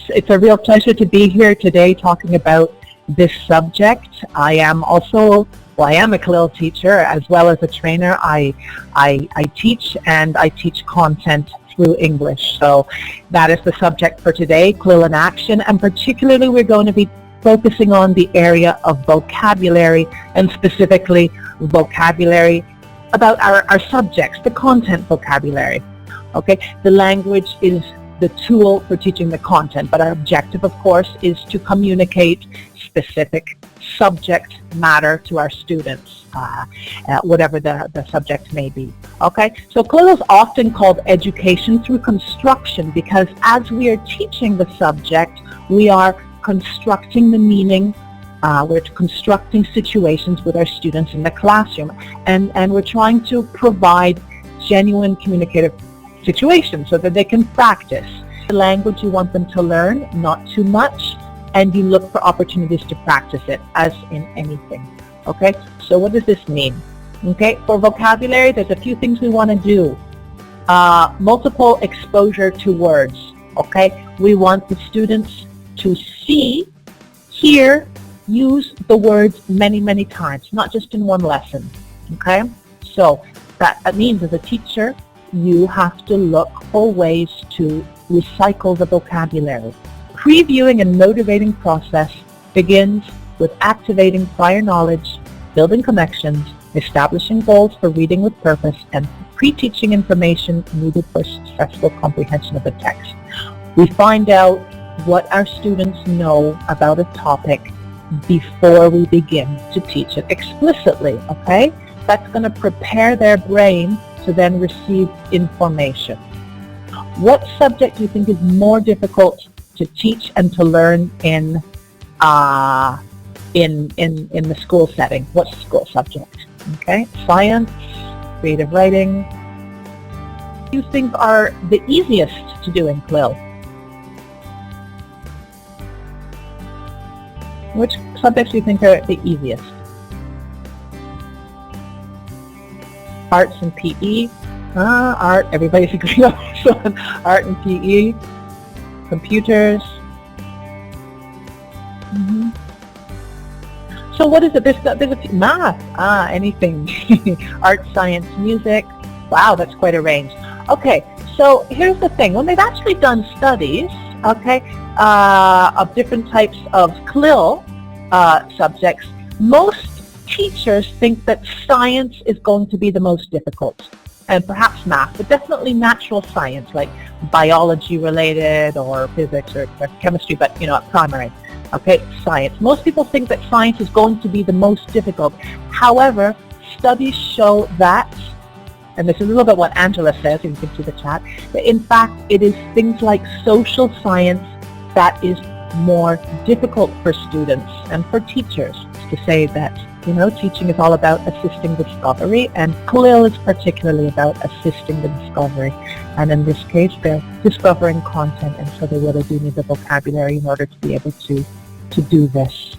It's a real pleasure to be here today talking about this subject. I am a CLIL teacher as well as a trainer. I teach, and I teach content through English. So that is the subject for today, CLIL in action, and particularly we're going to be focusing on the area of vocabulary, and specifically vocabulary about our subjects, the content vocabulary. Okay, the language is the tool for teaching the content, but our objective, of course, is to communicate specific subject matter to our students, whatever the subject may be. Okay, so CLIL is often called education through construction because as we are teaching the subject, we are constructing the meaning. We're constructing situations with our students in the classroom, and we're trying to provide genuine communicative situations so that they can practice the language you want them to learn, not too much, and you look for opportunities to practice it, as in anything. Okay, so what does this mean? Okay, for vocabulary, there's a few things we want to do. Multiple exposure to words. Okay, we want the students to see, hear, use the words many times, not just in one lesson. Okay, so that means as a teacher, you have to look for ways to recycle the vocabulary. Previewing and motivating process begins with activating prior knowledge, building connections, establishing goals for reading with purpose, and pre-teaching information needed for successful comprehension of the text. We find out what our students know about a topic before we begin to teach it explicitly, okay? That's going to prepare their brain to then receive information. What subject do you think is more difficult to teach and to learn in the school setting? What's the school subject? Okay, science, creative writing. What do you think are the easiest to do in CLIL? Which subjects do you think are the easiest? Arts and PE. Art, everybody's agreeing on this one. Art and PE. Computers. So what is it? There's a few. Math. Anything. Art, science, music. Wow, that's quite a range. Okay, so here's the thing. When they've actually done studies, okay, of different types of CLIL subjects, most teachers think that science is going to be the most difficult, and perhaps math, but definitely natural science like biology related or physics or chemistry, but at primary. Okay, science. Most people think that science is going to be the most difficult. However, studies show that, and this is a little bit what Angela says, you can see the chat, that in fact it is things like social science that is more difficult for students and for teachers. To say that teaching is all about assisting discovery, and CLIL is particularly about assisting the discovery. And in this case, they're discovering content, and so they really do need the vocabulary in order to be able to do this.